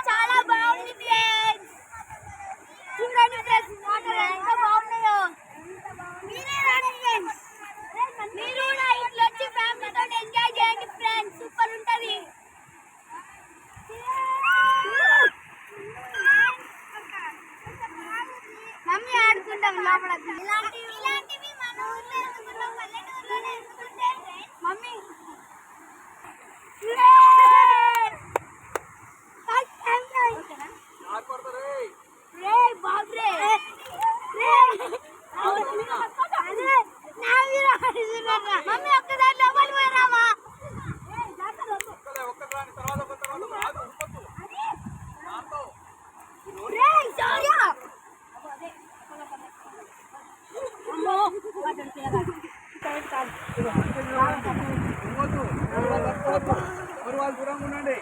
చాలా బాగుంది ఫ్రెండ్స్. చూడండి ఫ్రెండ్స్ వాటర్ ఎంత బాగున్నాయో. మీరు కూడా ఇట్లా వచ్చి ఫ్యామిలీతో ఎంజాయ్ చేయండి ఫ్రెండ్స్. సూపర్ ఉంటది. మమ్మీ ఆడుకుంటాం లోపల. ఇలాంటివి మన ఊర్లో ఎందుకుంటాం, పల్లెటూరులోనే ఎందుకుంటే మమ్మీ మమ్మీ ఒక్కదాని లోపలి పోయిరామా. దూరంగా ఉండండి.